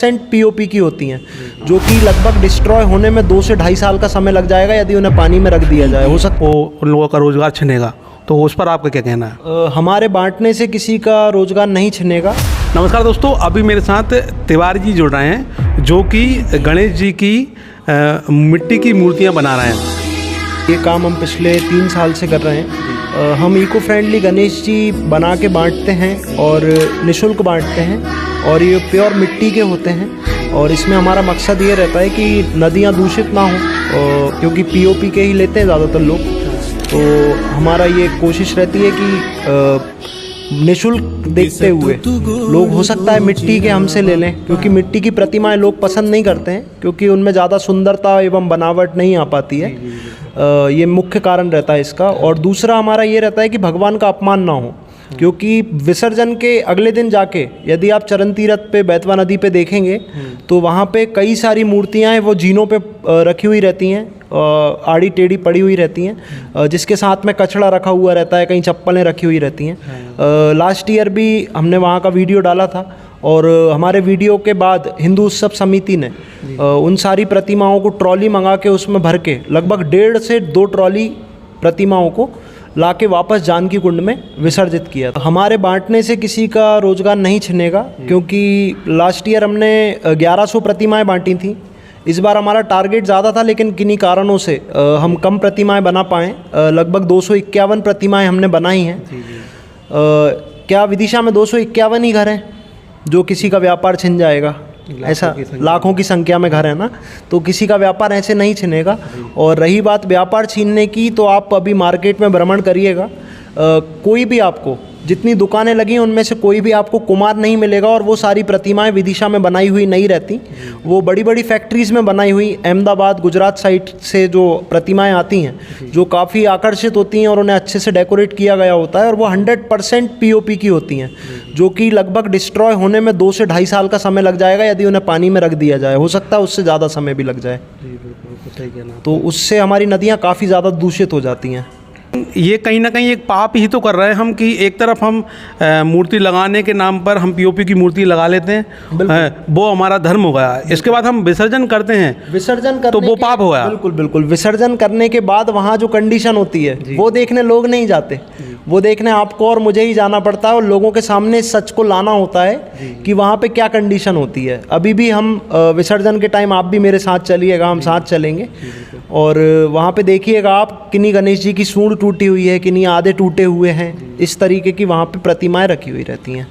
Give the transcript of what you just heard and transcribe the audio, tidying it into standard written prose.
POP की होती हैं, जो कि लगभग डिस्ट्रॉय होने में 2 से ढाई साल का समय लग जाएगा यदि उन्हें पानी में रख दिया जाए। हो सकता वो उन लोगों का रोज़गार छिनेगा, तो उस पर आपका क्या कहना है? हमारे बांटने से किसी का रोज़गार नहीं छिनेगा। नमस्कार दोस्तों, अभी मेरे साथ तिवारी जी जुड़ रहे हैं जो कि गणेश जी की मिट्टी की मूर्तियां बना रहे हैं। ये काम हम पिछले 3 साल से कर रहे हैं। हम इको फ्रेंडली गणेश जी बना के बांटते हैं और निःशुल्क बांटते हैं, और ये प्योर मिट्टी के होते हैं। और इसमें हमारा मकसद ये रहता है कि नदियाँ दूषित ना हों, क्योंकि पीओपी के ही लेते हैं ज़्यादातर लोग। तो हमारा ये कोशिश रहती है कि निःशुल्क देखते हुए लोग हो सकता है मिट्टी के हमसे ले लें, क्योंकि मिट्टी की प्रतिमाएं लोग पसंद नहीं करते हैं, क्योंकि उनमें ज़्यादा सुंदरता एवं बनावट नहीं आ पाती है। ये मुख्य कारण रहता है इसका। और दूसरा हमारा ये रहता है कि भगवान का अपमान ना हो, क्योंकि विसर्जन के अगले दिन जाके यदि आप चरण तीरथ पे बैतवा नदी पे देखेंगे तो वहाँ पे कई सारी मूर्तियाँ हैं वो जीनों पे रखी हुई रहती हैं, आड़ी टेढ़ी पड़ी हुई रहती हैं, जिसके साथ में कचड़ा रखा हुआ रहता है, कहीं चप्पलें रखी हुई रहती हैं। लास्ट ईयर भी हमने वहाँ का वीडियो डाला था, और हमारे वीडियो के बाद हिंदू उत्सव समिति ने उन सारी प्रतिमाओं को ट्रॉली मंगा के उसमें भर के लगभग 1.5 से 2 ट्रॉली प्रतिमाओं को लाके वापस जानकी कुंड में विसर्जित किया। तो हमारे बांटने से किसी का रोज़गार नहीं छिनेगा, क्योंकि लास्ट ईयर हमने 1100 प्रतिमाएं बांटी थी। इस बार हमारा टारगेट ज़्यादा था, लेकिन किन्हीं कारणों से हम कम प्रतिमाएं बना पाएँ। लगभग 251 प्रतिमाएं हमने बनाई हैं। क्या विदिशा में 251 ही घर हैं जो किसी का व्यापार छिन जाएगा? ऐसा लाखों की संख्या में घर है ना, तो किसी का व्यापार ऐसे नहीं छिनेगा। और रही बात व्यापार छीनने की, तो आप अभी मार्केट में भ्रमण करिएगा, कोई भी आपको जितनी दुकानें लगी हैं उनमें से कोई भी आपको कुमार नहीं मिलेगा। और वो सारी प्रतिमाएं विदिशा में बनाई हुई नहीं रहती, वो बड़ी बड़ी फैक्ट्रीज़ में बनाई हुई अहमदाबाद गुजरात साइड से जो प्रतिमाएं आती हैं, जो काफ़ी आकर्षित होती हैं और उन्हें अच्छे से डेकोरेट किया गया होता है, और वो 100% पीओपी की होती हैं, जो कि लगभग डिस्ट्रॉय होने में 2 से ढाई साल का समय लग जाएगा यदि उन्हें पानी में रख दिया जाए। हो सकता है उससे ज़्यादा समय भी लग जाए। तो उससे हमारी नदियाँ काफ़ी ज़्यादा दूषित हो जाती हैं। ये कहीं ना कहीं एक पाप ही तो कर रहे हैं हम, कि एक तरफ हम मूर्ति लगाने के नाम पर हम पीओपी की मूर्ति लगा लेते हैं, वो हमारा धर्म हो गया। इसके बाद हम विसर्जन करते हैं, विसर्जन करने तो वो पाप हो गया। बिल्कुल बिल्कुल। विसर्जन करने के बाद वहाँ जो कंडीशन होती है वो देखने लोग नहीं जाते, वो देखने आपको और मुझे ही जाना पड़ता है, और लोगों के सामने सच को लाना होता है कि वहाँ पे क्या कंडीशन होती है। अभी भी हम विसर्जन के टाइम आप भी मेरे साथ चलिएगा, हम साथ चलेंगे, और वहाँ पे देखिएगा आप, किन्हीं गणेश जी की सूंड टूटी हुई है, किन्हीं आधे टूटे हुए हैं, इस तरीके की वहाँ पे प्रतिमाएं रखी हुई रहती हैं।